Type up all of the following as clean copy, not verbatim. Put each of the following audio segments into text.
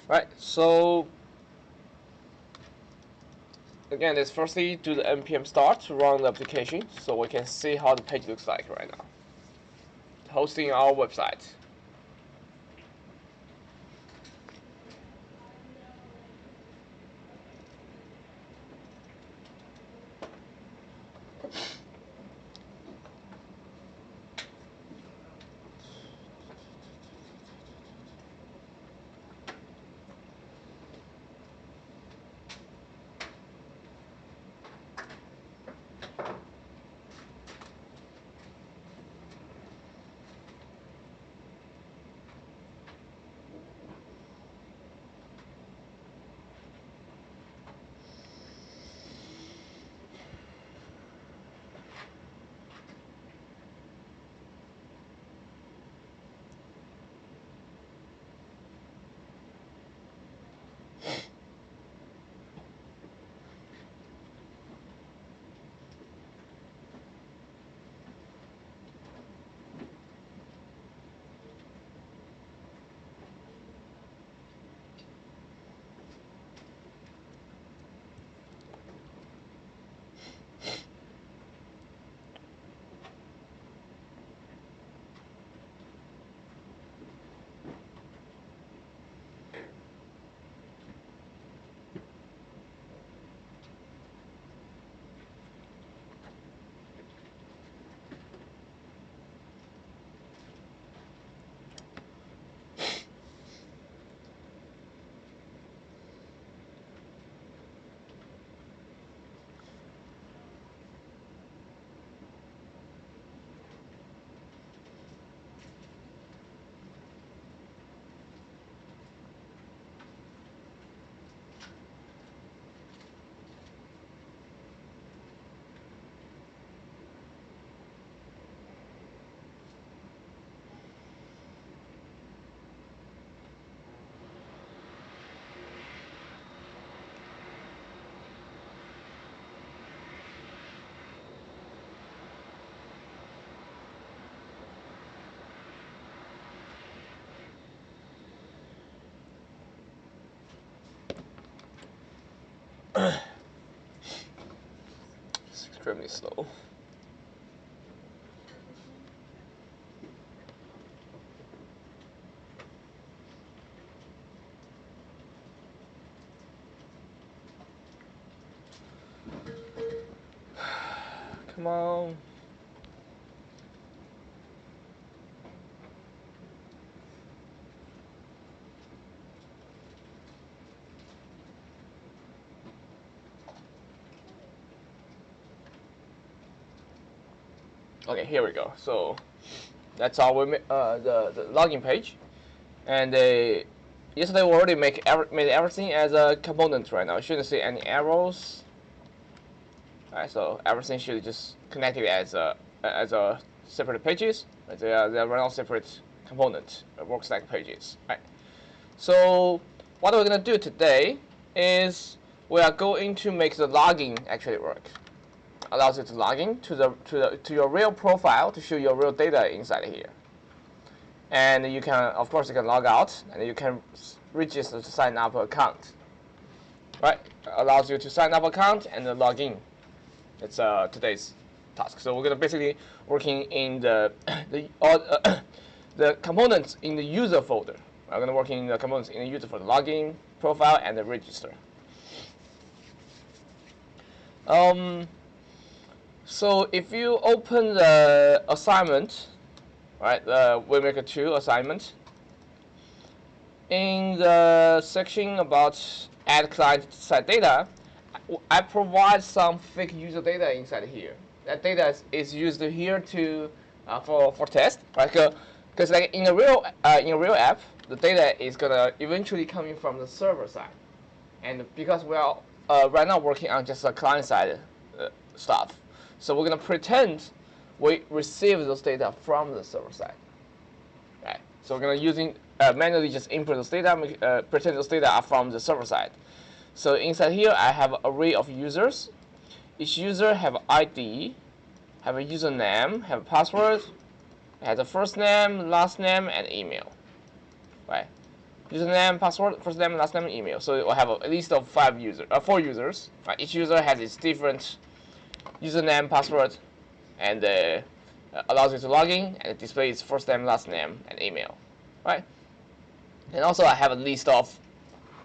Right, so again, let's firstly do the npm start to run the application so we can see how the page looks like right now. Hosting our website. It's extremely slow. Come on. Okay, here we go. So that's our the login page, and yesterday we already made everything as a component right now. You shouldn't see any errors. Alright, so everything should just connect it as a separate pages. They are run on separate component work stack pages. Right. So what we're gonna do today is we are going to make the logging actually work. Allows you to log in to your real profile to show your real data inside here. And you can, of course, you can log out and you can register to sign up account. Right, allows you to sign up account and then log in. It's today's task. So we're gonna basically working in the the components in the user folder. We're gonna work in the components in the user folder, login, profile, and the register. So if you open the assignment, right, the WebMaker 2 assignment, in the section about add client side data, I provide some fake user data inside here. That data is used here to for test, right? Because like in a real app, the data is gonna eventually coming from the server side, and because we are right now working on just a client side stuff, so we're gonna pretend we receive those data from the server side. Right. So we're gonna using manually just input those data, pretend those data are from the server side. So inside here, I have an array of users. Each user have ID, have a username, have a password, has a first name, last name, and email. Right? Username, password, first name, last name, and email. So we'll have a list of 4 users. Right? Each user has its different username, password, and allows you to log in and display its first name, last name, and email. Right? And also I have a list of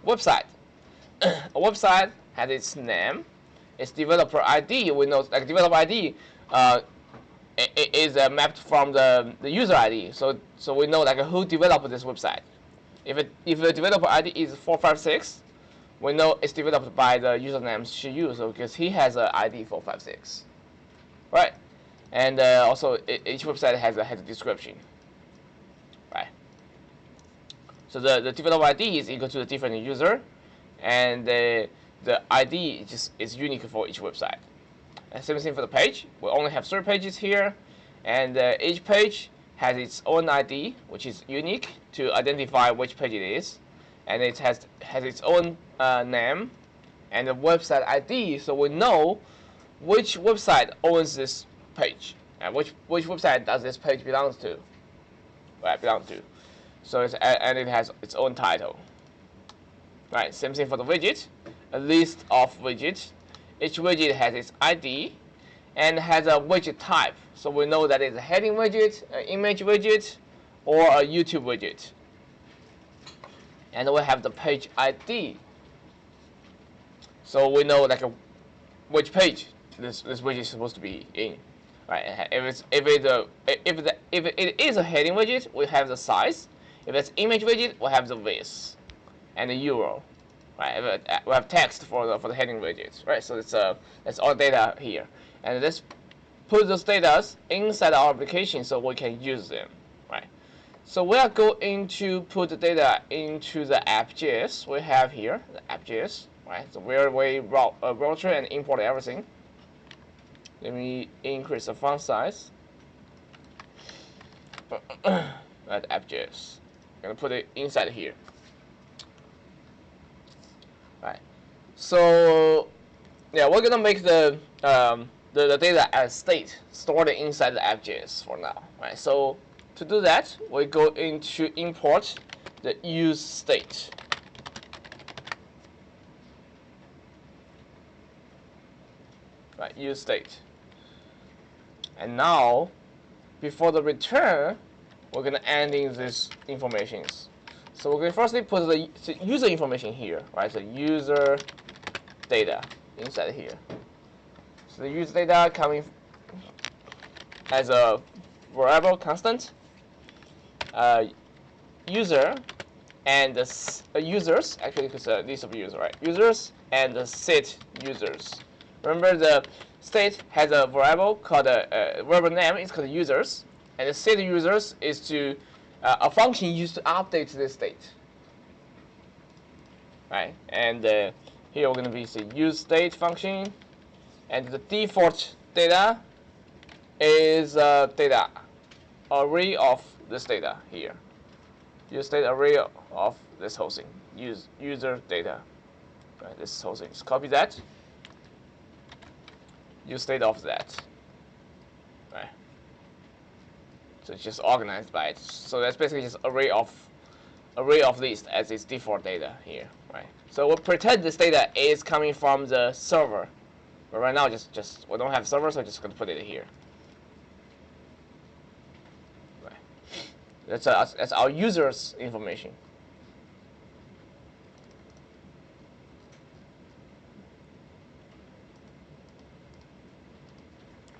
website. A website has its name, its developer ID. We know like developer ID is mapped from the user ID. So we know like who developed this website. If the developer ID is 456, we know it's developed by the username Shiyu, so because he has an ID 456, right? And also each website has a description, right? So the developer ID is equal to the different user, and the ID is unique for each website. And same thing for the page. We only have 3 pages here, and each page has its own ID, which is unique to identify which page it is, and it has its own name and the website ID, so we know which website owns this page and which website does this page belongs to. Right, belong to. So and it has its own title. Right, same thing for the widget. A list of widgets. Each widget has its ID and has a widget type. So we know that it's a heading widget, an image widget, or a YouTube widget. And we have the page ID. So we know like which page this widget is supposed to be in. Right? If it is a heading widget, we have the size. If it's image widget, we have the width and the URL. Right? We have text for the heading widgets. Right? So that's all data here, and let's put those data inside our application so we can use them. Right? So we are going to put the data into the app.js we have here, the app.js. Right? So where we router and import everything. Let me increase the font size. At app.js. I'm gonna put it inside here. Right. So yeah, we're gonna make the data as state stored inside the app.js for now. Right. So to do that, we go into import the use state. Right. Use state. And now, before the return, we're gonna add in these informations. So we're gonna firstly put the user information here, right? So user data inside here. So the user data coming as a variable constant. User and the users, actually it's a list of users, right? Users and the set users. Remember the state has a variable called a variable name is called users, and the set users is to a function used to update this state. Right, and here we're going to be the use state function, and the default data is data array of this data here. Use state array of this whole thing. User data. Right, this whole thing. Just copy that. Use state of that. Right. So it's just organized by it. So that's basically just array of list as its default data here. Right. So we'll pretend this data is coming from the server. But right now just we don't have server, so I'm just gonna put it here. Right. That's our users information.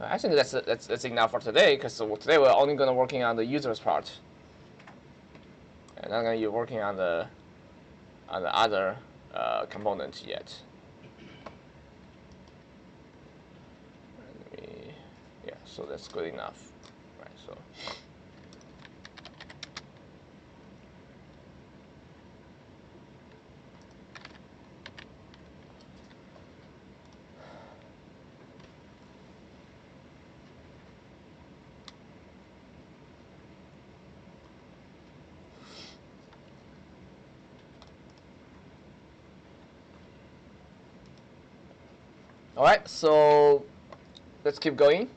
I think that's enough for today, because today we're only gonna working on the users part, and not gonna be working on the other components yet. Yeah, so that's good enough, right? So. All right, so let's keep going.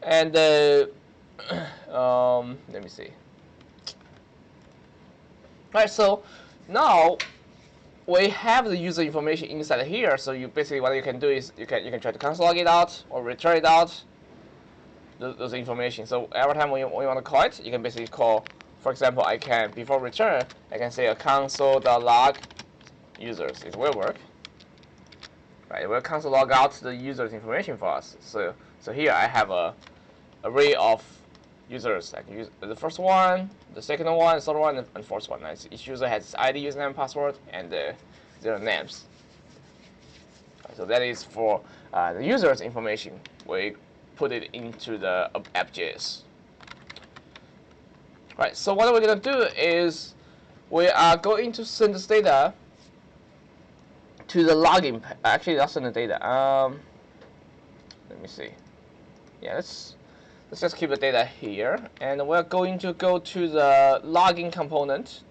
And let me see. All right, so now we have the user information inside here. So you basically what you can do is you can try to console log it out or return it out. Those information. So every time we want to call it, you can basically call. For example, I can before return, I can say a console.log users. It will work. Right, it will console log out the user's information for us. So here I have a array of users. I can use the first one, the second one, the third one, and fourth one. Each user has its ID, username, password, and their names. Right, so that is for the user's information. We put it into the app.js. Right, so what we're going to do is we are going to send this data to the login. Actually, that's send the data. Let me see. Yeah, let's just keep the data here, and we're going to go to the login component.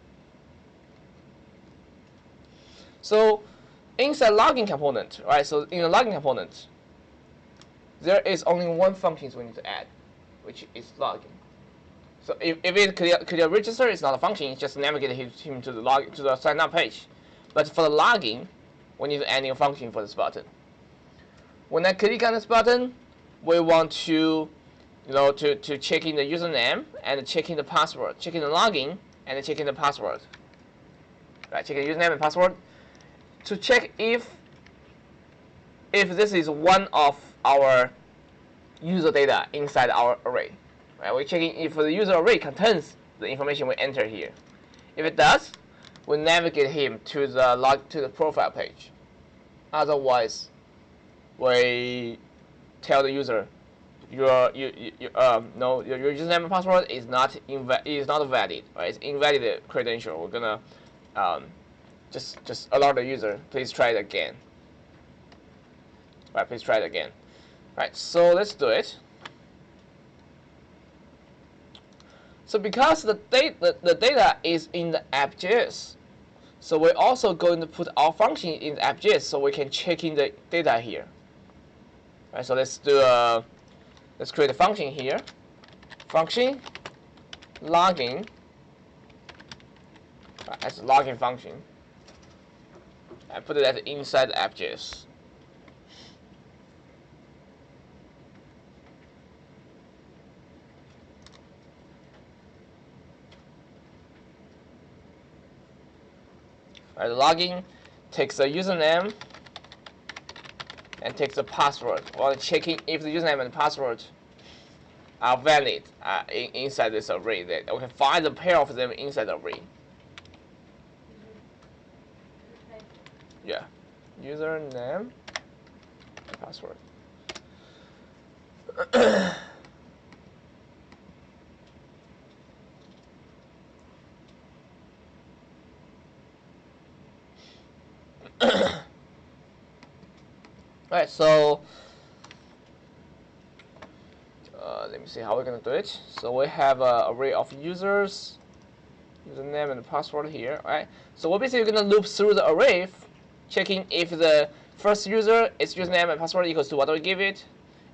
So inside login component, right? So in the login component, there is only one function we need to add, which is login. So if it clear register, it's not a function. It's just navigate him to the sign up page. But for the login, we need to add a function for this button. When I click on this button, we want to to check in the username and checking the password, checking the login and checking the password. Right, checking username and password to check if this is one of our user data inside our array. Right, we're checking if the user array contains the information we enter here. If it does, we navigate him to the profile page. Otherwise, we tell the user your username and password is not valid. Right, it's invalid credential. We're gonna just alert the user. Please try it again. Right, please try it again. Right, so let's do it. So because the data is in the app.js, so we're also going to put our function in the app.js so we can check in the data here. Right, so let's create a function here. Function login. Right, as a login function. I put it inside the app.js. Right, the login takes the username and takes the password while checking if the username and password are valid inside this array. That we can find the pair of them inside the array. Yeah, username and password. Alright, so let me see how we're gonna do it. So we have an array of users, username and password here. Alright, so we're basically gonna loop through the array, checking if the first user its username and password equals to what we give it,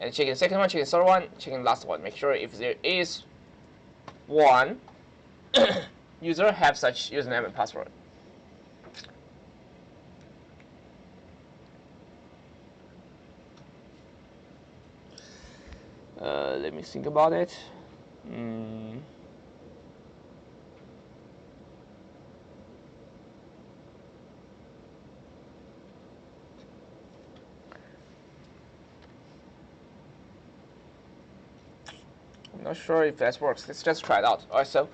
and checking the second one, checking the third one, checking the last one. Make sure if there is one user have such username and password. Let me think about it. I'm not sure if that works. Let's just try it out. All right, so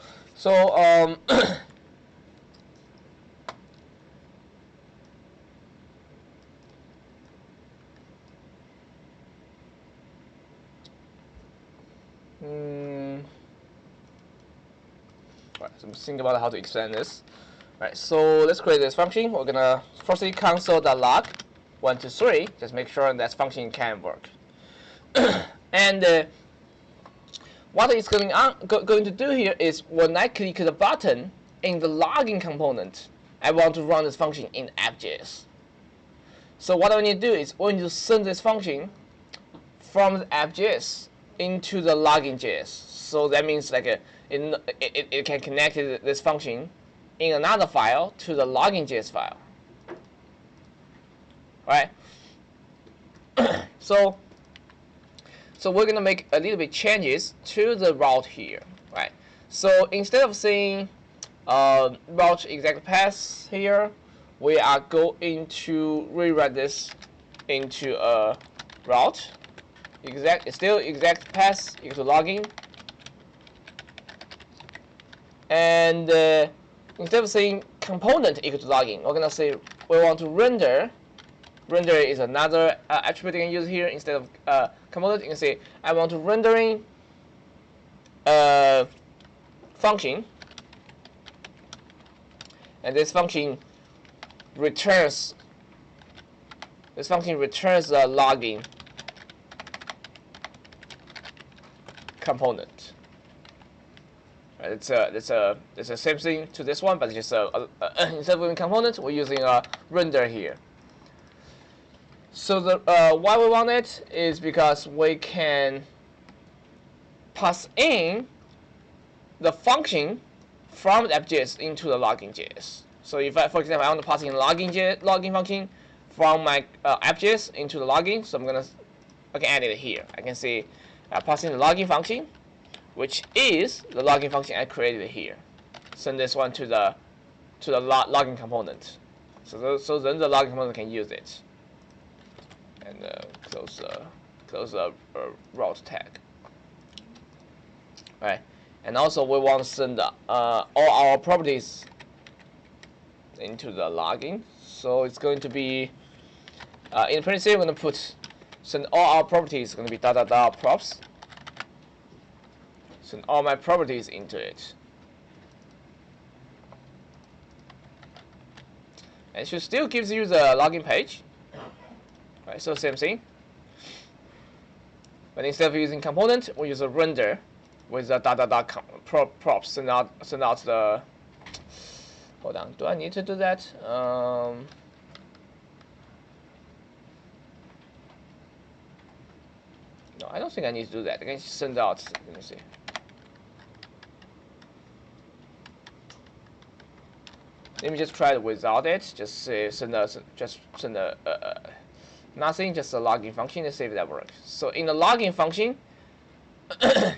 Right, so I'm thinking about how to explain this. Right, so let's create this function. We're gonna firstly console.log 1, 2, 3. Just make sure that function can work. And what it's going to do here is when I click the button in the login component, I want to run this function in app.js. So what we need to do is we need to send this function from the app.js into the login.js. So that means like it can connect this function in another file to the login.js file. Right? So we're gonna make a little bit changes to the route here. Right? So instead of saying route exact path here, we are going to rewrite this into a route. Still exact path equal to login. And instead of saying component equal to login, we're gonna say we want to render. Render is another attribute you can use here. Instead of component, you can say I want to rendering function, and this function returns the login component. Right, it's the same thing to this one, but it's just instead of using component, we're using a render here. So why we want it is because we can pass in the function from the app.js into the login.js. So if for example, I want to pass in login function from my app.js into the login, so I can add it here. I can say pass in the login function, which is the login function I created here. Send this one to the login component. So then the login component can use it. And close the route tag. Right, and also we want to send all our properties into the login. So it's going to be in principle we're going to send all our properties going to be props. Send all my properties into it. And it should still gives you the login page. Right, so same thing. But instead of using component, we use a render with the props. Send out the. Hold on, do I need to do that? No, I don't think I need to do that. I can send out. Let me see. Let me just try it without it. Just say send nothing, just a login function, and see if that works. So in the login function, in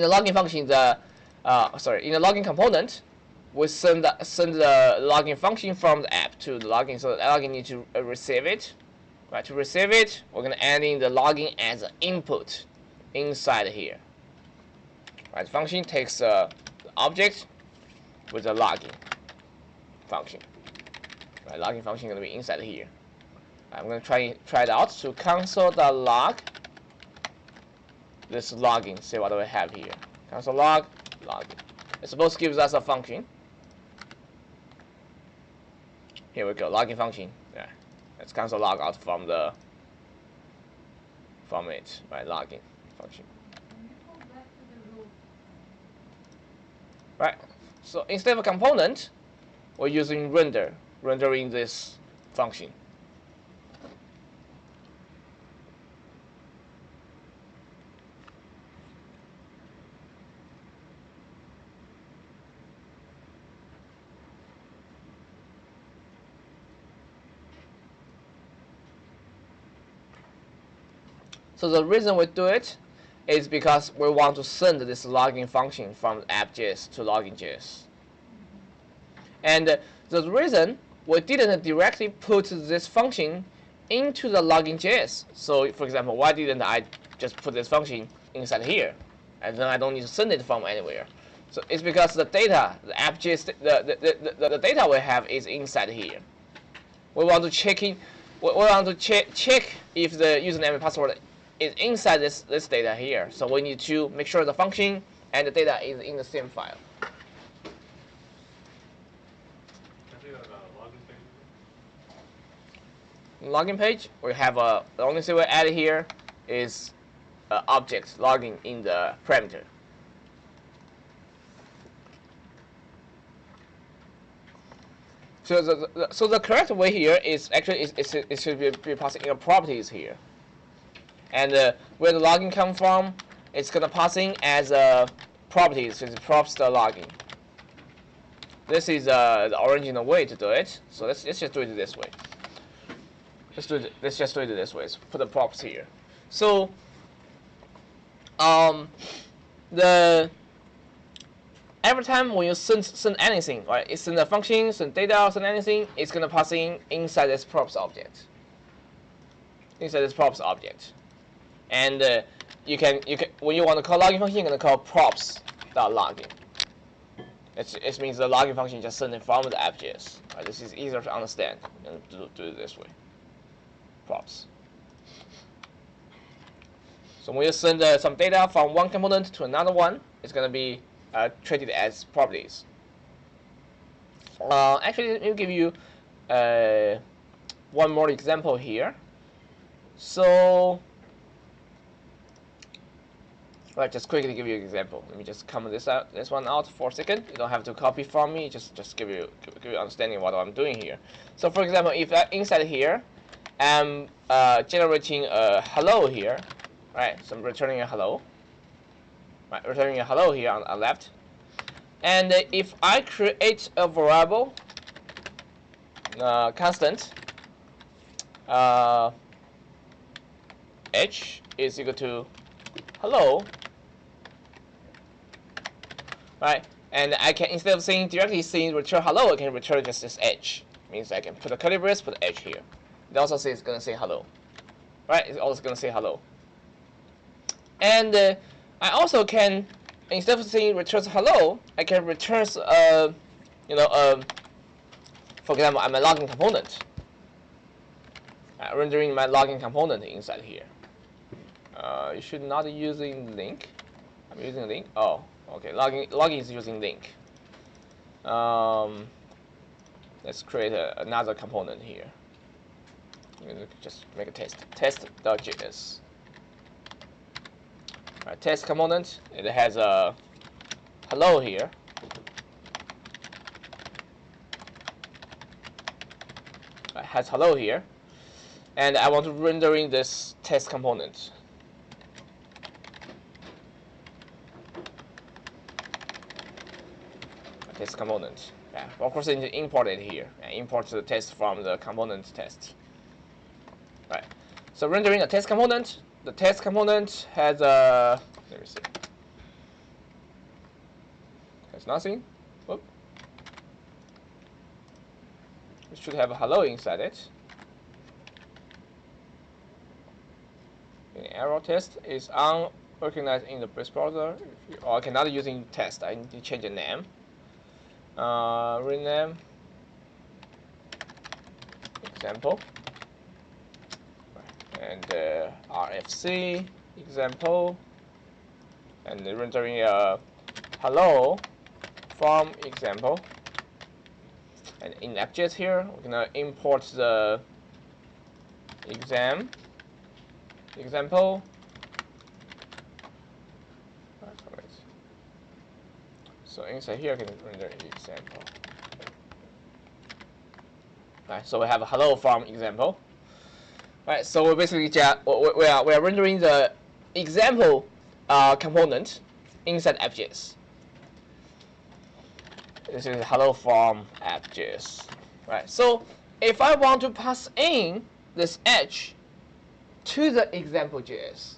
the login component, we send the login function from the app to the login. So the login needs to receive it. Right, to receive it, we're gonna add in the login as an input inside here. Right, the function takes the object with the login function. Right, login function gonna be inside here. I'm going to try it out. So console.log this login. See what do we have here. Console log login. It's supposed to give us a function. Here we go. Login function. Yeah. Let's console log out from it. Right. Login function. Right. So instead of a component, we're using rendering this function. So the reason we do it is because we want to send this login function from app.js to login.js. And the reason we didn't directly put this function into the login.js. So for example, why didn't I just put this function inside here, and then I don't need to send it from anywhere? So it's because the data, the app.js, the data we have is inside here. We want to check if the username and password is inside this data here. So we need to make sure the function and the data is in the same file. Login page, we have the only thing we add here is object login in the parameter. So the correct way here is actually it should be passing in properties here, and where the login come from, it's gonna passing as properties, so it's props the login. This is the original way to do it. So let's just do it this way. Let's just do it this way. So put the props here. So every time when you send anything, right? It's send a function, send data, send anything, it's gonna pass in inside this props object. Inside this props object, and you can when you want to call login function, you're gonna call props.login. It means the login function just sending from the app.js. Right? This is easier to understand. And do it this way. Props. So when you send some data from one component to another one, it's gonna be treated as properties. Actually, let me give you one more example here. So, right, just quickly give you an example. Let me just comment this one out for a second. You don't have to copy from me. Just give you understanding what I'm doing here. So, for example, if inside here, I'm generating a hello here, right? So I'm returning a hello. Right, returning a hello here on the left. And if I create a variable constant h is equal to hello, right? And I can, instead of directly saying return hello, I can return just this h. Means I can put a curly brace, put h here. It also says it's gonna say hello, right? It's also gonna say hello. And I also can, instead of saying returns hello, I can return for example, I'm a login component. Rendering my login component inside here. You should not be using link. I'm using link. Oh, okay. Login is using link. Let's create another component here. Just make a test.js. Right, test component. It has a hello here. It has hello here, and I want to rendering this test component. Test component. Yeah, of course, I need to import it here and import the test from the component test. Right. So rendering a test component. The test component has a, let me see, has nothing. Whoop. It should have a hello inside it. The error test is unrecognized in the base browser. Or I cannot using test. I need to change the name. Rename example. And RFC example, and rendering a hello from example. And in app.js here, we're gonna import the example. So inside here, I can render example. Right, so we have a hello from example. Right, so we're basically we are rendering the example component inside app.js. This is hello from app.js. Right, so if I want to pass in this h to the example.js,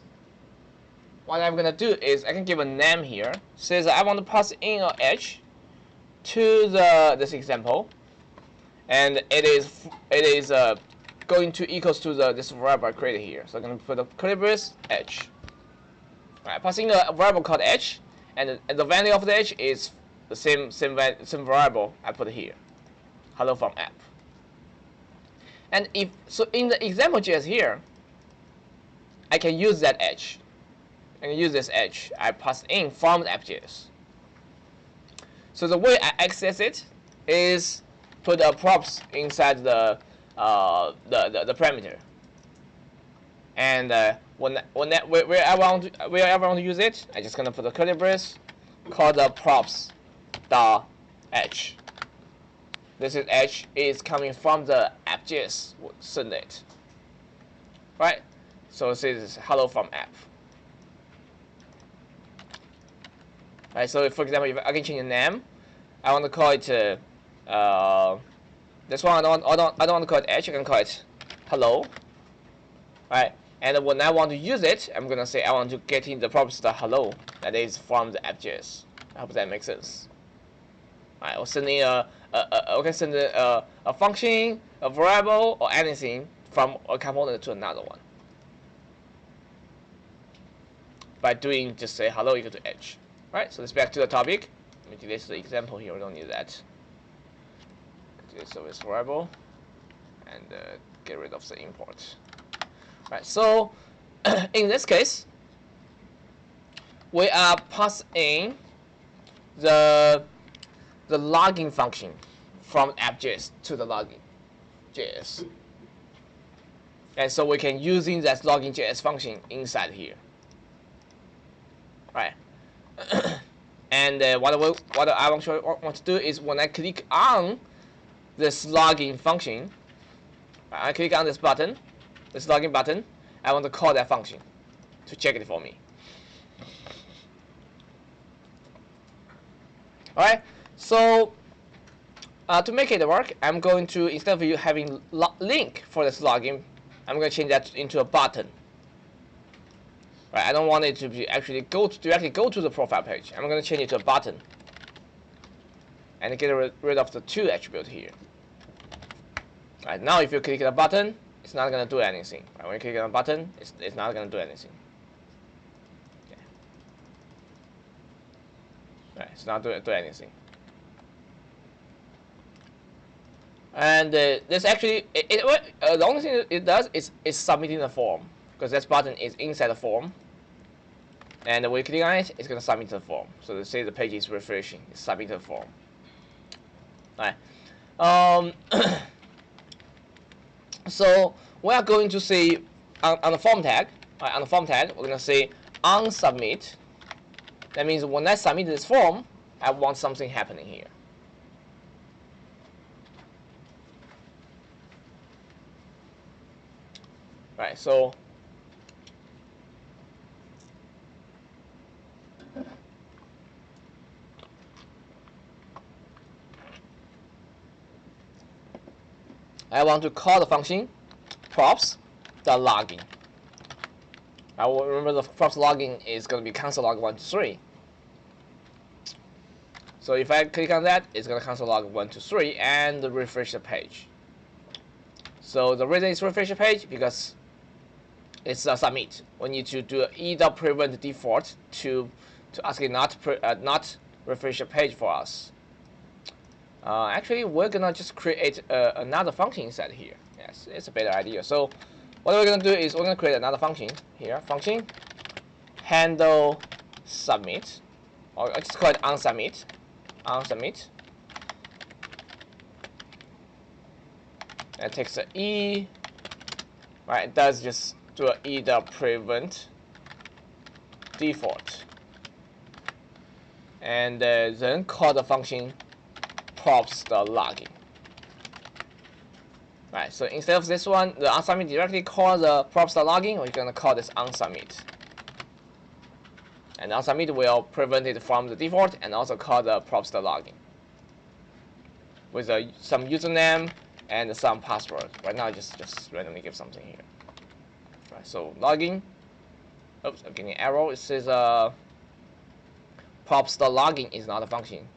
what I'm gonna do is I can give a name here. Says I want to pass in a h to this example, and it is going to equals to this variable I created here. So I'm going to put a curly brace h. Right, passing a variable called h, and the value of the h is the same variable I put here, hello from app. And if so, in the example.js here, I can use that h. I can use this h I passed in from the app.js. So the way I access it is put a props inside the parameter, and where I want to use it, I just gonna put a curly brace called the props.h. this is edge is coming from the app.js servlet, right? So this is hello from app. Right. So if, for example, if I can change the name, I want to call it this one. I don't want to call it edge. I can call it hello. Right. And when I want to use it, I'm gonna say I want to get in the properties the hello that is from the app.js. I hope that makes sense. Right. Or sending we can send a function, a variable, or anything from a component to another one by doing just say hello equal to edge. Right. So let's back to the topic. Let me delete the example here. We don't need that. Delete service variable and get rid of the import. Right. So in this case, we are passing the logging function from app.js to the logging.js. And so we can using that logging.js function inside here. Right. And what I want to do is when I click on this login function, I click on this button, this login button, I want to call that function to check it for me. Alright, so to make it work, I'm going to, instead of you having link for this login, I'm going to change that into a button. Right, I don't want it to be actually directly go to the profile page. I'm going to change it to a button and get rid of the to attribute here. Right, now if you click the button, it's not going to do anything. Right, when you click on the button, it's not going to do anything. Okay. Right, it's not do anything. And this actually, the only thing it does is submitting the form, because this button is inside the form. And when you click on it, it's going to submit the form. So let's say the page is refreshing, it's submitting the form. Alright. So we are going to see on the form tag. Right, on the form tag, we're going to say on submit. That means when I submit this form, I want something happening here. Right. So I want to call the function props.login. I will remember the props login is going to be console log 1 to 3. So if I click on that, it's going to console log 1 to 3 and refresh the page. So the reason it's refresh the page because it's a submit. We need to do e.prevent default to ask it not refresh the page for us. Actually, we're gonna just create another function inside here. Yes, it's a better idea. So what we're gonna do is we're gonna create another function here. Function handle submit, or I just call it onSubmit. onSubmit. And it takes an e. Right, it does just do an e.prevent default, and then call the function props.login. Right, so instead of this one, the onSubmit directly call the props.login, we're gonna call this onSubmit. And onSubmit will prevent it from the default and also call the props.login with some username and some password. Right now, just randomly give something here. Right, so login. Oops, I'm getting an error. It says props.login is not a function.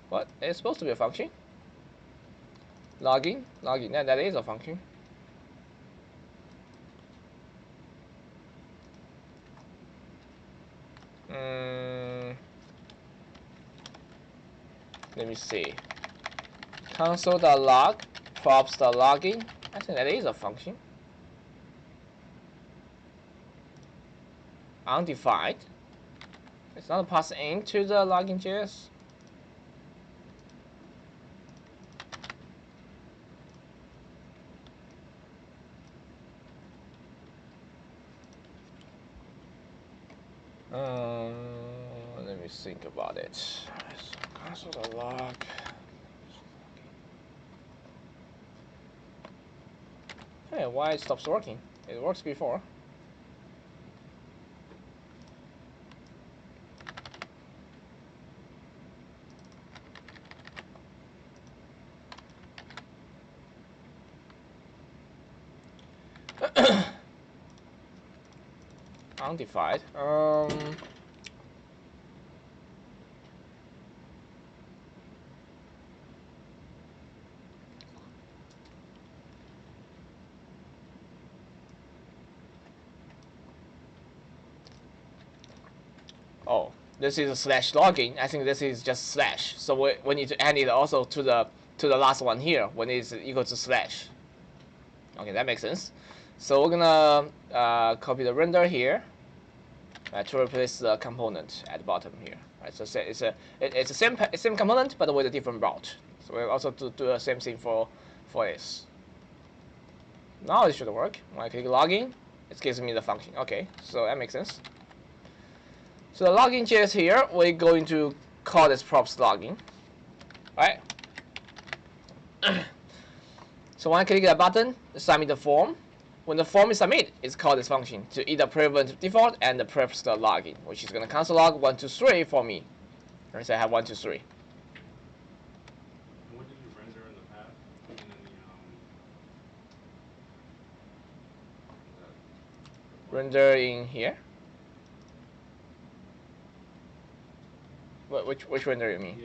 What? It's supposed to be a function. Login, that is a function. Let me see. Console.log props.login. I think that is a function. Undefined. It's not passed into the login.js. Let me think about it. Console.log Hey, why it stops working? It works before. Undefined. Oh, this is a slash login. I think this is just slash. So we need to add it also to the last one here when it's equal to slash. Okay, that makes sense. So we're gonna copy the render here to replace the component at the bottom here. Right, so it's the same component but with a different route. So we'll also do the same thing for this. Now it should work. When I click login, it gives me the function. Okay, so that makes sense. So the login JS here, we're going to call this props login, right? So when I click that button, submit the form. When the form is submitted, it's called this function to either prevent default and preps the login, which is going to console log 1, 2, 3 for me. Right, so I have 1, 2, 3. What did you render in the past? Even in the Render in here. Which render you mean?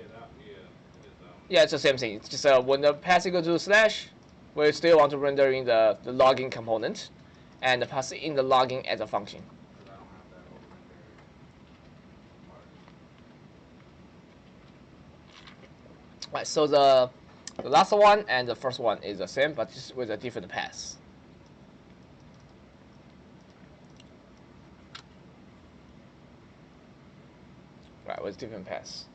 Yeah, it's the same thing. It's just when the pass equal to slash, we still want to render in the login component, and pass in the login as a function. I don't have that whole render part. Right. So the last one and the first one is the same, but just with a different pass. Right, with different pass.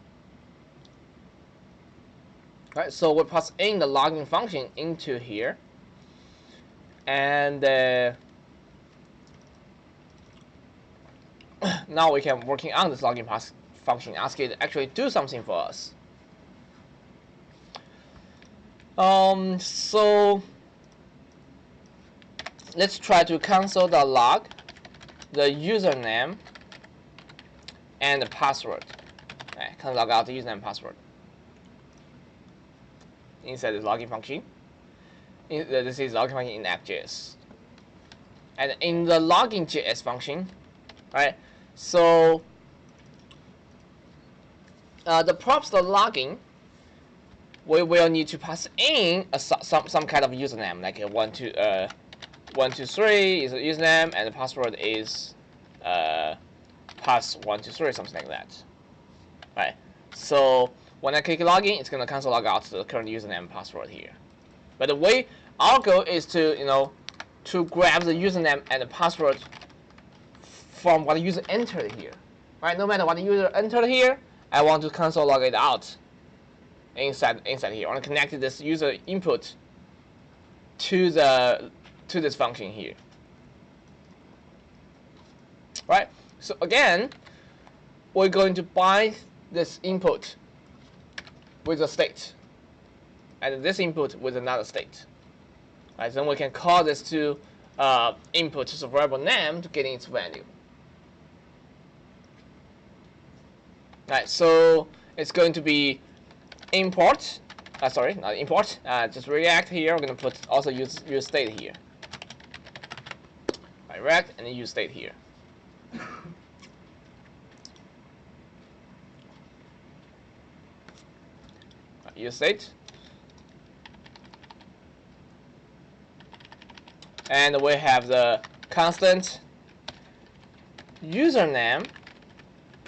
Right, so we pass in the login function into here, and now we can working on this login pass function, ask it to actually do something for us. So let's try to console the log, the username, and the password. Right, can log out the username and password inside this login function. This is login function in app.js. And in the login.js function, right? So the props the login, we will need to pass in some kind of username, like 1, 2, 1, 2, 3 is a username, and the password is pass 1, 2, 3, something like that. Right. So when I click login, it's gonna console log out the current username and password here. But the way our goal is to to grab the username and the password from what the user entered here. Right. No matter what the user entered here, I want to console log it out inside here. I want to connect this user input to this function here. Right. So again, we're going to bind this input with a state, and this input with another state. Right, then we can call this to input to the variable name to get its value. Right, so it's going to be import. Sorry, not import. Just React here. We're going to put also use state here. Right, React and then use state here. Use state. And we have the constant username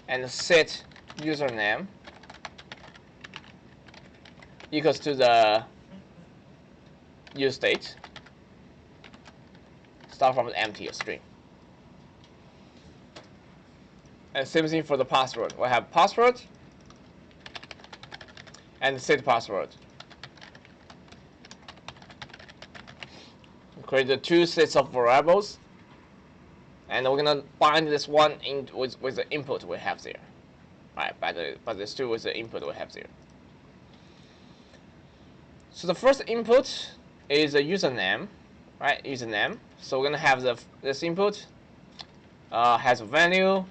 and set username equals to the use state. Start from an empty string. And same thing for the password. We have password and set password. Create the two sets of variables, and we're gonna bind this one in with the input we have there. Right, by this two with the input we have there. So the first input is a username, right? Username. So we're gonna have this input has a value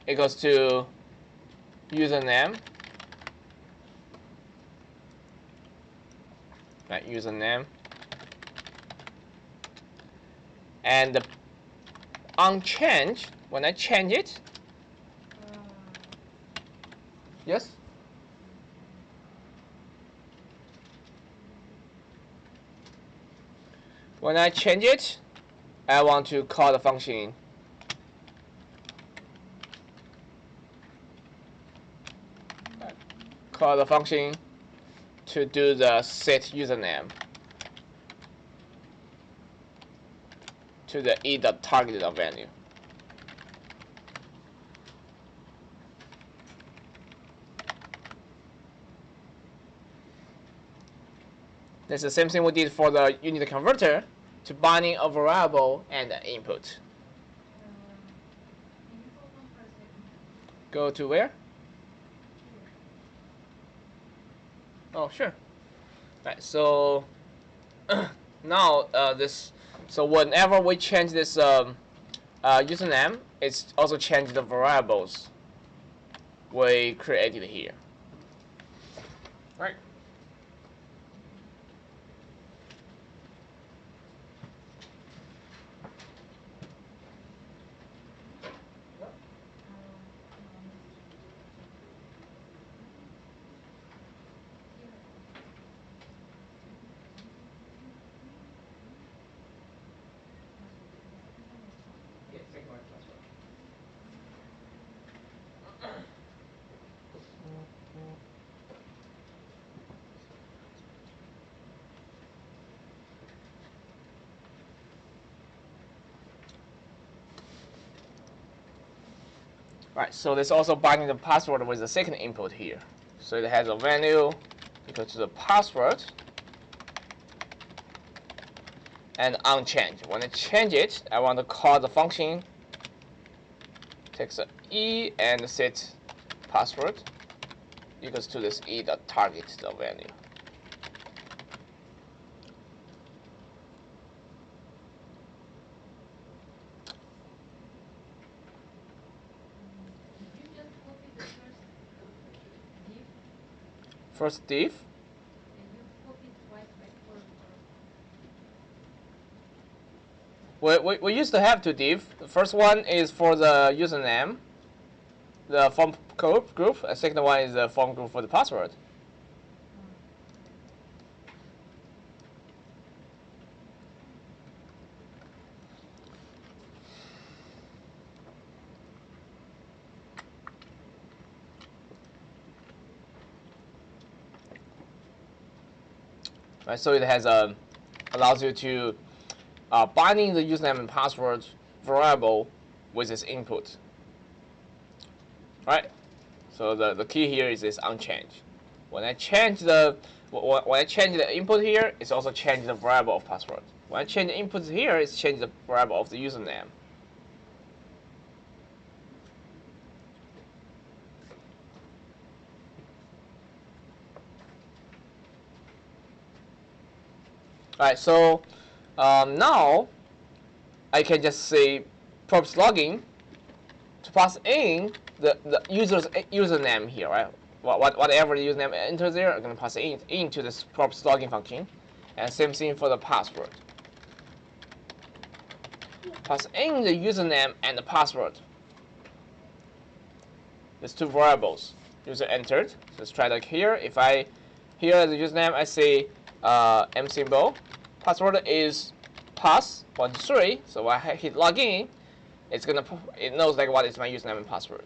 equals to username, right? Username, and the on change, when I change it, yes. When I change it, I want to call the function to do the set username to the e.target value. That's the same thing we did for the unit converter to binding a variable and an input. Go to where? Oh, sure. Right. So now so whenever we change this username, it's also change the variables we created here. Right. Right, so this also binding the password with the second input here. So it has a value equal to the password and unchanged. When I change it, I want to call the function, takes a e and set password equals to this e.target value. First div. We used to have two div. The first one is for the username, the form group. The second one is the form group for the password. Right, so it has allows you to binding the username and password variable with its input. Right, so the key here is this unchanged. When I change the input here, it's also change the variable of password. When I change the input here, it's change the variable of the username. Alright, so now I can just say props login to pass in the user's username here, right? Whatever the username enters there, I'm gonna pass it into this props login function, and same thing for the password. Pass in the username and the password. There's two variables. User entered. So let's try that here. If I here the username, I say m symbol. Password is pass123. So I hit login. It knows like what is my username and password.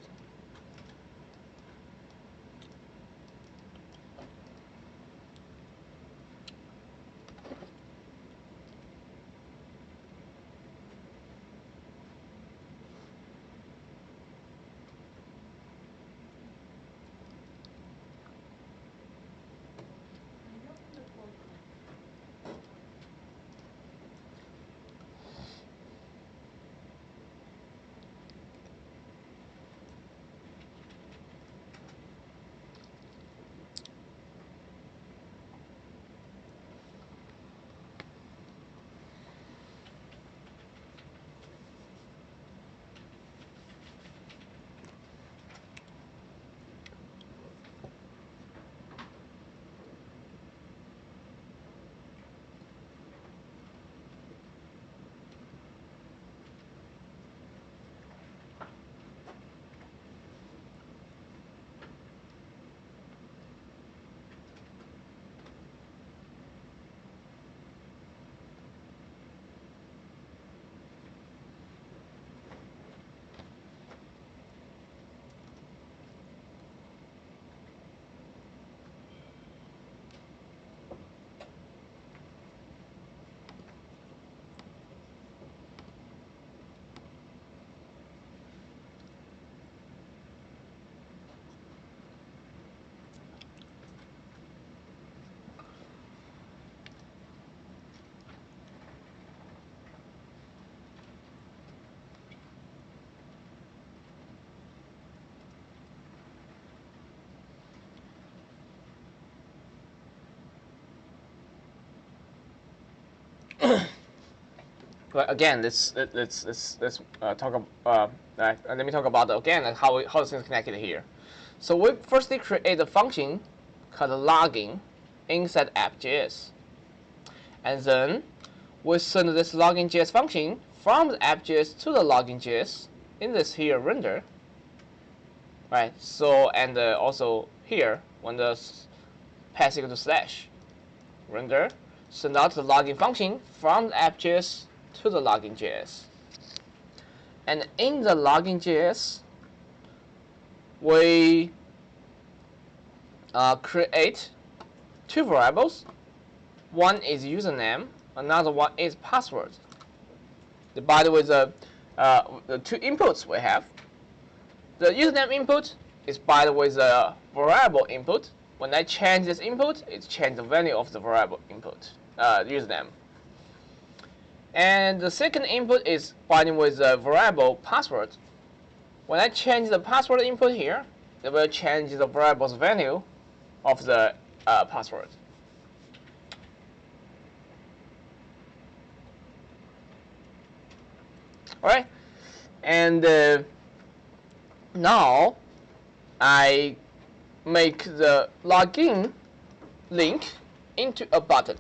But again, let's talk about let me talk about again how the things connected here. So we firstly create a function called logging inside app.js, and then we send this logging.js function from the app.js to the logging.js in this here render. Right. So and also here when the pass equal to slash render, send out the logging function from the app.js to the logging.js. And in the logging.js, we create two variables. One is username, another one is password. By the way, the two inputs we have. The username input is, by the way, the variable input. When I change this input, it changes the value of the variable input, username. And the second input is, by the way, the variable password. When I change the password input here, it will change the variable's value of the password. All right, and now I make the login link into a button.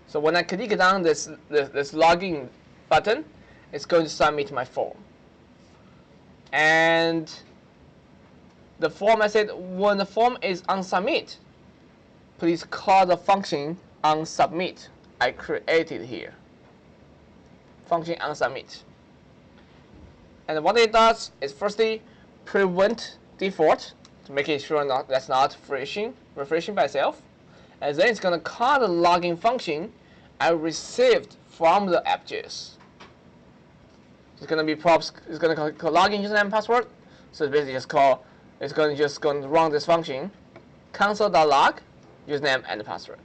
So when I click on this login button, it's going to submit my form. And the form, I said, when the form is on submit, please call the function on submit I created here. Function on submit. And what it does is firstly prevent default to make it sure that's not refreshing by itself. And then it's going to call the login function I received from the app.js. It's going to be props. It's going to call login username and password. So it's basically it's going to run this function console.log username and password.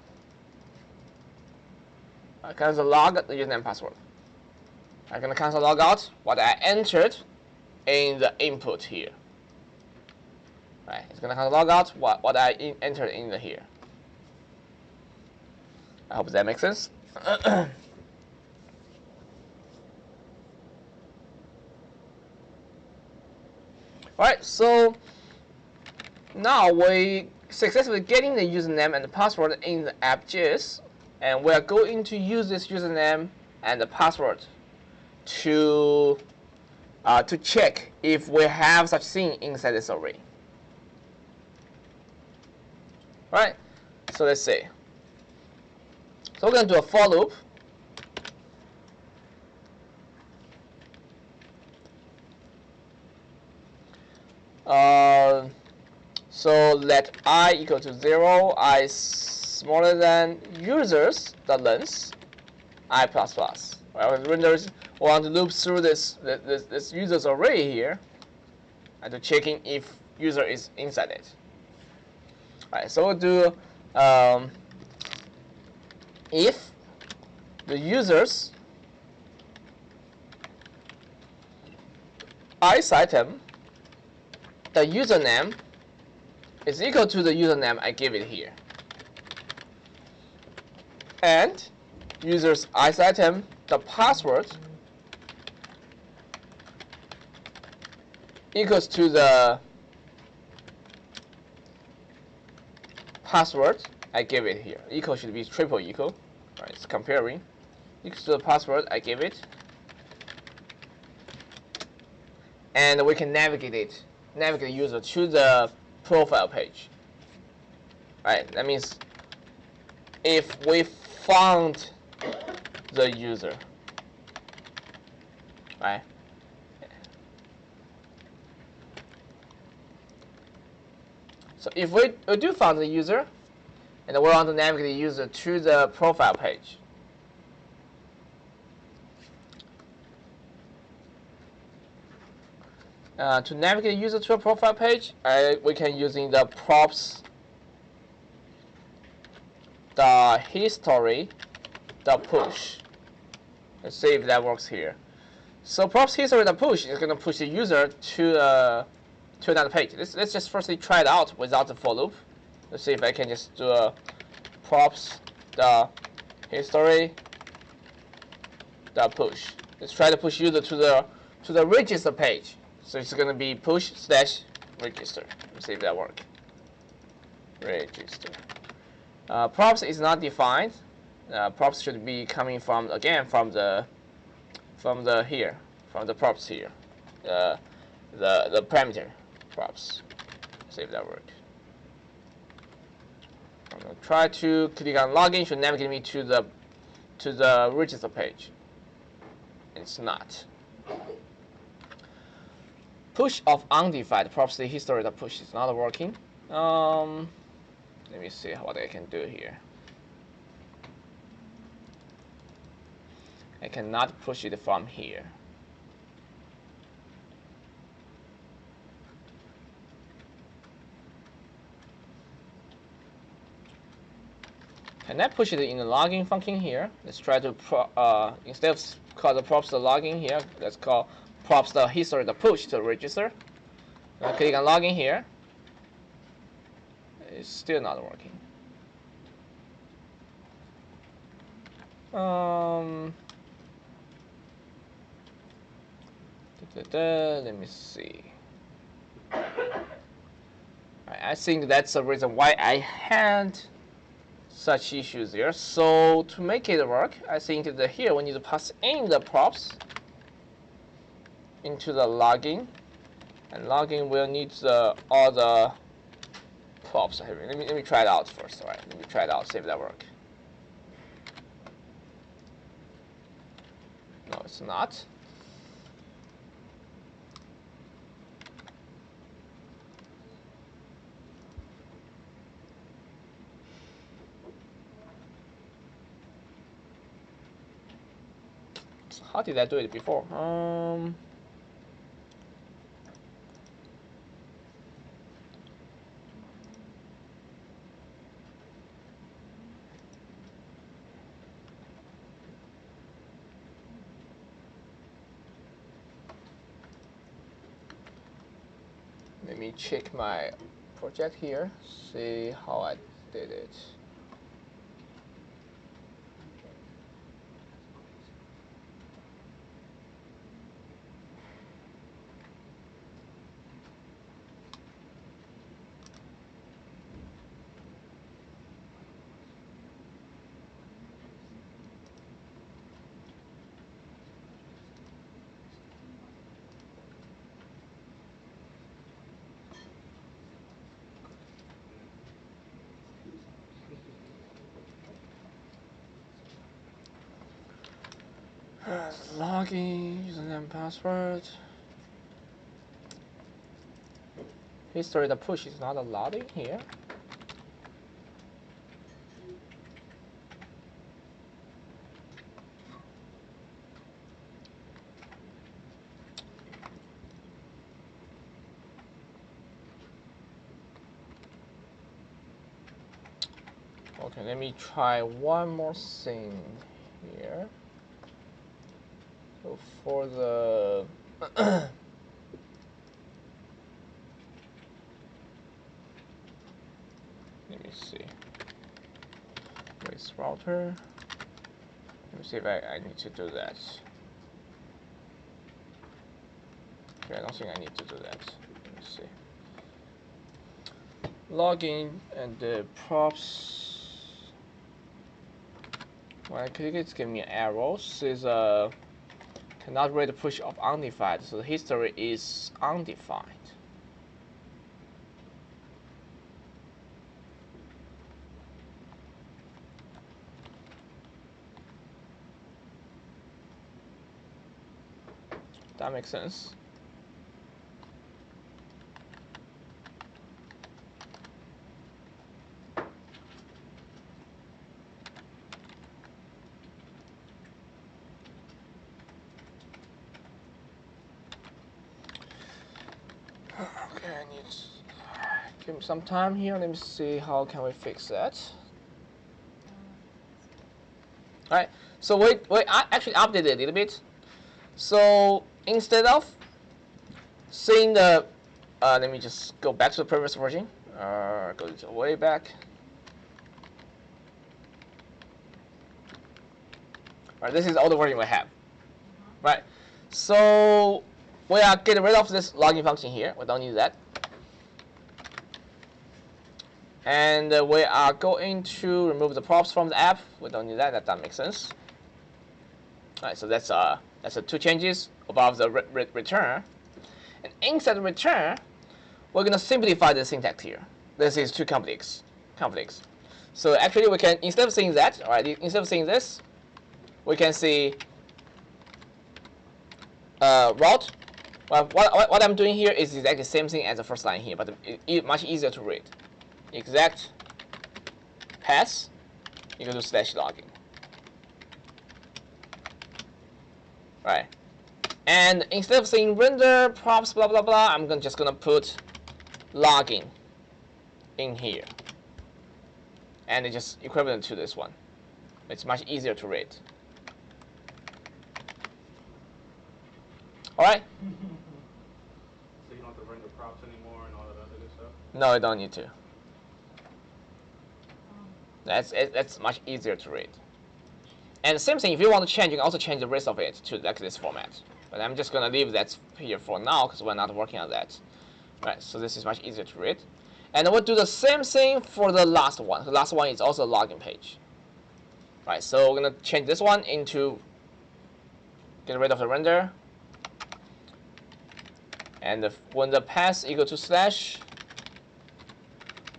Console log the username and password. I'm going to console log out what I entered in the input here. Right, it's going to console log out what I entered in the here. I hope that makes sense. Alright, so now we successfully getting the username and the password in the app.js, and we are going to use this username and the password to check if we have such thing inside this array. Alright, so let's see. So we're going to do a for loop. So let I equal to 0, I smaller than users the length I plus plus. Well, renders we want to loop through this users array here and to checking if user is inside it. Alright, so we'll do if the users ith item, the username is equal to the username I give it here, and users ith item, the password equals to the password I give it here. Equal should be triple equal. Right, it's comparing. Equals to the password I give it. And we can navigate the user to the profile page. Right, that means if we found the user, right? So if we do find the user, and we want to navigate the user to the profile page, to navigate the user to a profile page, we can using the props, the history, the push. Let's see if that works here. So props history, the push is going to push the user to another page. Let's just firstly try it out without the for loop. Let's see if I can just do a props the history dot push. Let's try to push user to the register page. So it's gonna be push slash register. Let's see if that works. Register. Props is not defined. Props should be coming from again from the here, from the props here. The parameter props. See if that works. I'm gonna try to click on login. Should navigate me to the register page. It's not. Push of undefined props history. The push is not working. Let me see what I can do here. I cannot push it from here. Can I push it in the login function here? Let's try to instead of call the props the login here, let's call props the history the push to register. Click on login here. It's still not working. Let me see. I think that's the reason why I had such issues here. So to make it work, I think that here we need to pass in the props into the login, and login will need all the props. Let me try it out first. All right, let me try it out. See if that works. No, it's not. How did I do it before? Let me check my project here, see how I did it. Login, username, password. History, the push is not allowed in here. Okay, let me try one more thing here. So for the let me see. Race router. Let me see if I need to do that. Okay, I don't think I need to do that. Let me see. Login and the props. When I click it, it's giving me an arrow. Says cannot read the push of undefined. So the history is undefined. That makes sense. Okay, I need to give me some time here. Let me see how can we fix that. All right. So I actually updated a little bit. So instead of seeing the, let me just go back to the previous version. Go way back. Right, this is all the version we have. Right, so we are getting rid of this login function here. We don't need that. And we are going to remove the props from the app. We don't need that. That doesn't make sense. All right, so that's the two changes above the return. And inside the return, we're gonna simplify the syntax here. This is too complex. So actually, we can, instead of saying that, all right, instead of saying this, we can see route. Well, what I'm doing here is exactly the same thing as the first line here, but much easier to read. Exact path equal to /login. Right. And instead of saying render props blah blah blah, I'm just gonna put login in here. And it's just equivalent to this one. It's much easier to read. Alright? So you don't have to render props anymore and all that other good stuff? No, I don't need to. That's much easier to read. And same thing, if you want to change, you can also change the rest of it to like this format. But I'm just gonna leave that here for now because we're not working on that. Right, so this is much easier to read. And we'll do the same thing for the last one. The last one is also a login page. Right, so we're gonna change this one into get rid of the render. And when the path equal to /,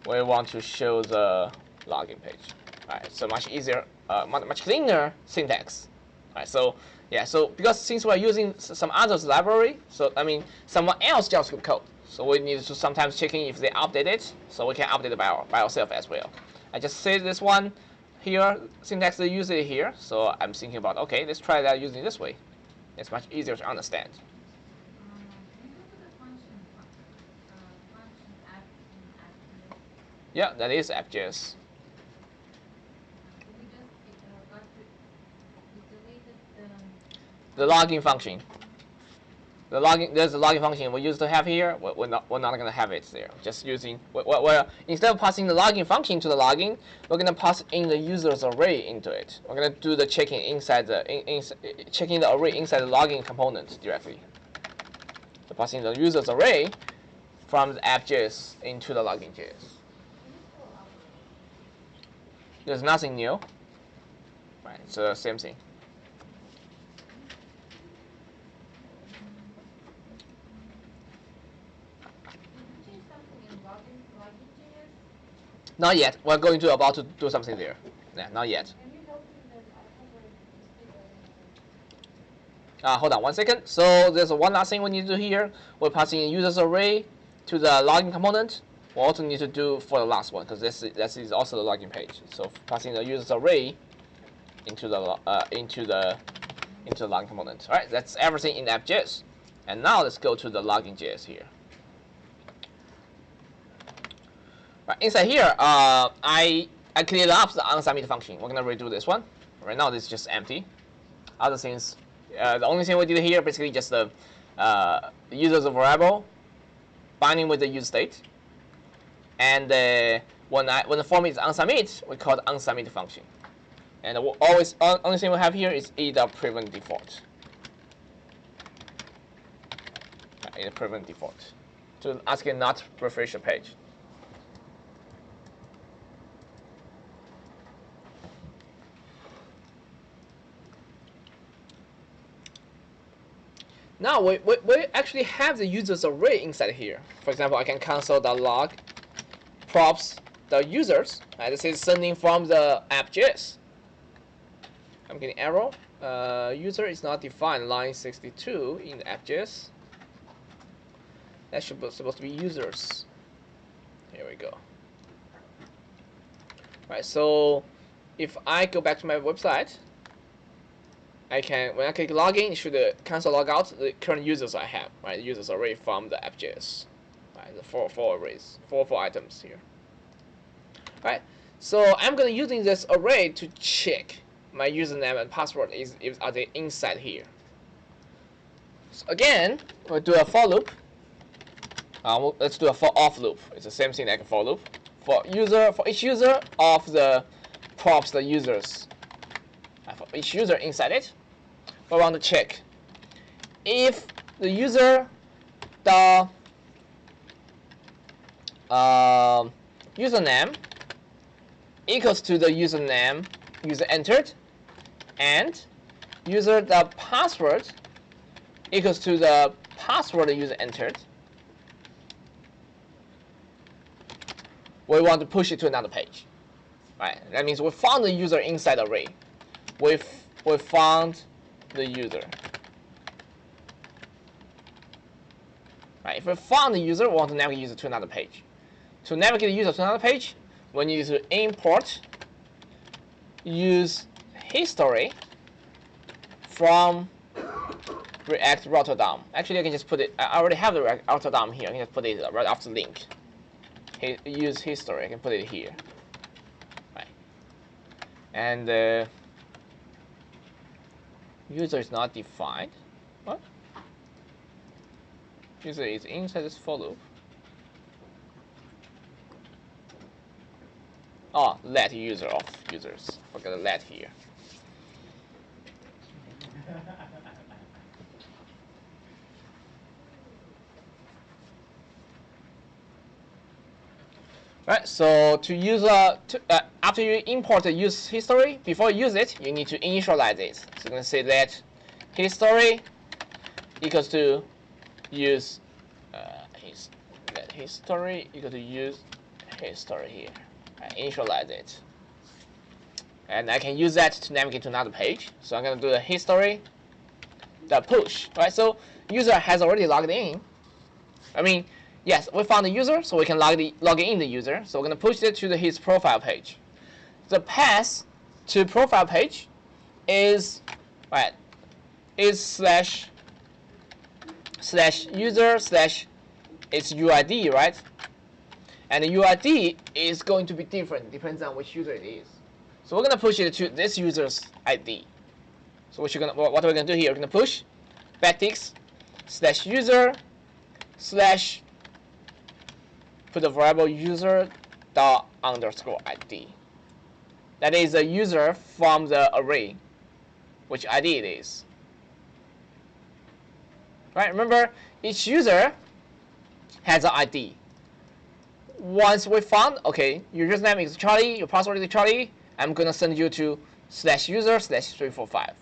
we want to show the login page. All right, so much easier, much cleaner syntax. All right, so yeah, so because since we're using some others library, so I mean someone else JavaScript code, so we need to sometimes checking if they update it, so we can update it by ourselves as well. I just say this one here, syntax they use it here, so I'm thinking about okay, let's try that using this way. It's much easier to understand. Yeah, that is app.js. The login function. There's a login function we used to have here. We're not gonna have it there. Just using instead of passing the login function to the login, we're gonna pass in the users array into it. We're gonna do the checking inside checking the array inside the login component directly. So passing the users array from the app.js into the login.js. There's nothing new. Right, so same thing. Not yet. We're going to about to do something there. Yeah, not yet. Hold on 1 second. So there's one last thing we need to do here. We're passing a users array to the login component. We also need to do for the last one because this is also the login page. So passing the users array into the login component. All right, that's everything in app.js. And now let's go to the login.js here. Right, inside here, I cleared up the unsubmit function. We're gonna redo this one. Right now, this is just empty. Other things, the only thing we did here basically just the users variable binding with the use state. And when the form is unsubmit, we call the unsubmit function. And always only thing we have here is prevent default. Prevent default to ask it not refresh the page. Now we actually have the users array inside here. For example, I can console.log props the users. This is sending from the app.js. I'm getting error. User is not defined. Line 62 in the app.js. That should be supposed to be users. Here we go. Right. So if I go back to my website, I can, when I click login, it should console log out the current users I have, right? Users array from the app.js, right? The four arrays, four items here, right? So I'm gonna using this array to check my username and password are they inside here. So again, we'll do a for loop. Let's do a for off loop. It's the same thing like a for loop. For each user of the props the users. of each user inside it. We want to check if the user the username equals to the username user entered, and user the password equals to the password the user entered. We want to push it to another page. Right? That means we found the user inside the array. We found the user. Right? If we found the user, we want to navigate the user to another page. To navigate the user to another page, we need to import use history from React Router DOM. Actually, I can just put it. I already have the React Router DOM here. I can just put it right after the link. Use history. I can put it here. Right. And user is not defined. What? User is inside this for loop. Oh, let user of users. Forget the let here. Right, so to use after you import the use history, before you use it, you need to initialize it. So you're going to say that history equals to use history equal to use history here. I initialize it, and I can use that to navigate to another page. So I'm going to do the history, the push. Right, so user has already logged in. I mean, yes, we found the user, so we can log in the user. So we're going to push it to his profile page. The path to profile page is slash user slash its UID, right? And the UID is going to be different, depends on which user it is. So we're going to push it to this user's ID. So what we're going to do here, we're going to push backticks slash user slash put the variable user dot underscore ID. That is a user from the array, which ID it is. Right? Remember, each user has an ID. Once we found, okay, your username is Charlie, your password is Charlie, I'm gonna send you to slash user slash 345.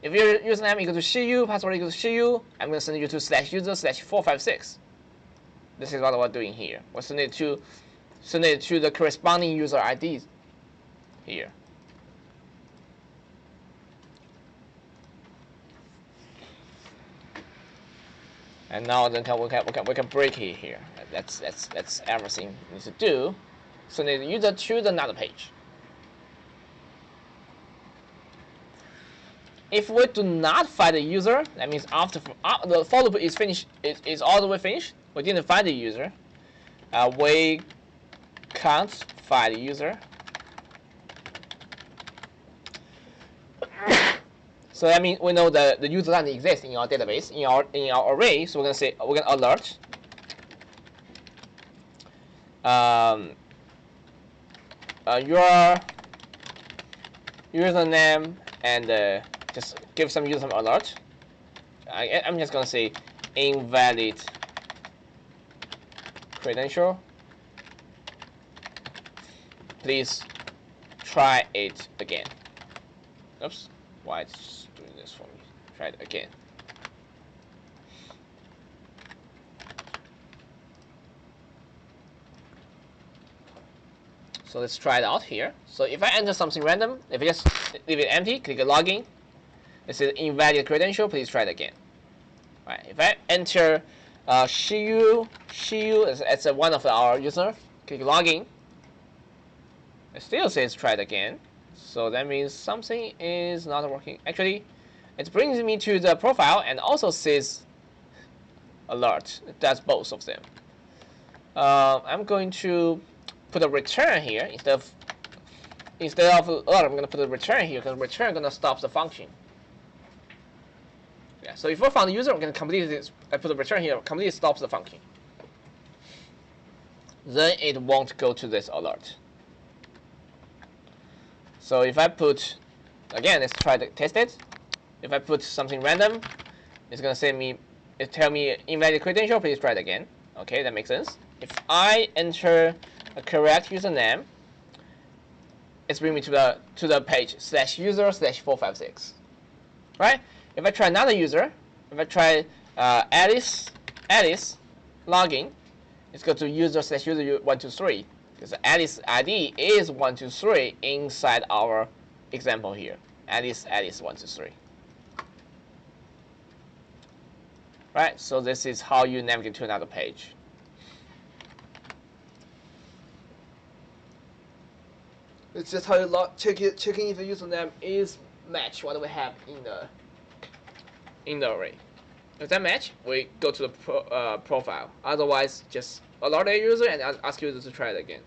If your username equals to Shiyu, password equals to Shiyu, I'm gonna send you to slash user slash 456. This is what we're doing here. We're sending it to the corresponding user IDs here. And now then we can break it here. That's everything we need to do. Send the user to another page. If we do not find the user, that means after the for loop is finished, is all the way finished. We didn't find the user. We can't find the user. So that means we know the user doesn't exist in our database, in our array. So we're gonna alert your username and just give some user alert. I'm just gonna say invalid credential. Please try it again. Oops, why it's doing this for me? Try it again. So let's try it out here. So if I enter something random, if I just leave it empty, click login. It says invalid credential, please try it again. All right, if I enter Shiyu as one of our users, click login. It still says try it again. So that means something is not working. Actually, it brings me to the profile and also says alert. It does both of them. I'm going to put a return here instead of alert. I'm going to put a return here because return going to stop the function. Yeah. So if we found the user, we're going to complete this. I put a return here. Completely stops the function. Then it won't go to this alert. So if I put Again, let's try to test it. If I put something random, it's gonna say me, it tell me invalid credential. Please try it again. Okay, that makes sense. If I enter a correct username, it's bring me to the page /user/456. Right? If I try another user, if I try Alice login, let's go to user/user123 because the Alice ID is 123 inside our example here. Alice 123. Right? So this is how you navigate to another page. It's just how you checking if the username is match what we have in the array. If that match, we go to the profile. Otherwise, just alert a user and ask user to try it again.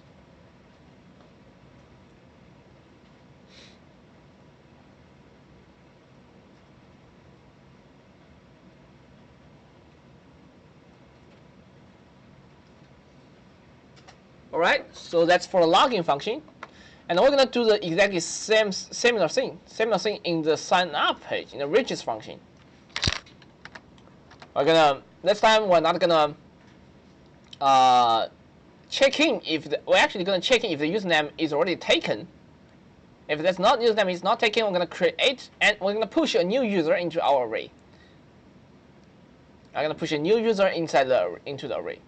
All right, so that's for the login function. And we're gonna do the exactly similar thing in the sign up page in the register function. We're gonna this time we're not gonna check in if we're actually gonna check in if the username is already taken. If that's not username is not taken, we're gonna create and we're gonna push a new user into our array. I'm gonna push a new user into the array.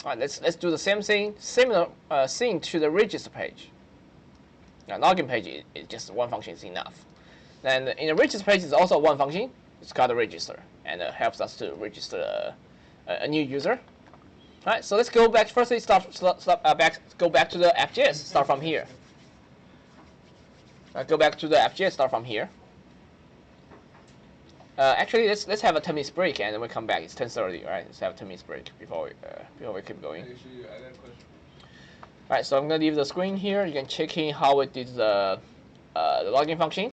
All right, let's do the same thing, similar thing to the register page. Now, login page is just one function is enough. Then in the register page is also one function. It's called the register, and it helps us to register a new user. All right, so let's go back. Firstly, go back to the app.js. Start from here. Go back to the app.js. Start from here. Actually, let's have a 10 minutes break and then we come back. It's 10:30, right? Let's have a 10 minutes break before we keep going. Actually, I got a question. All right, so I'm gonna leave the screen here. You can check in how it did the login function.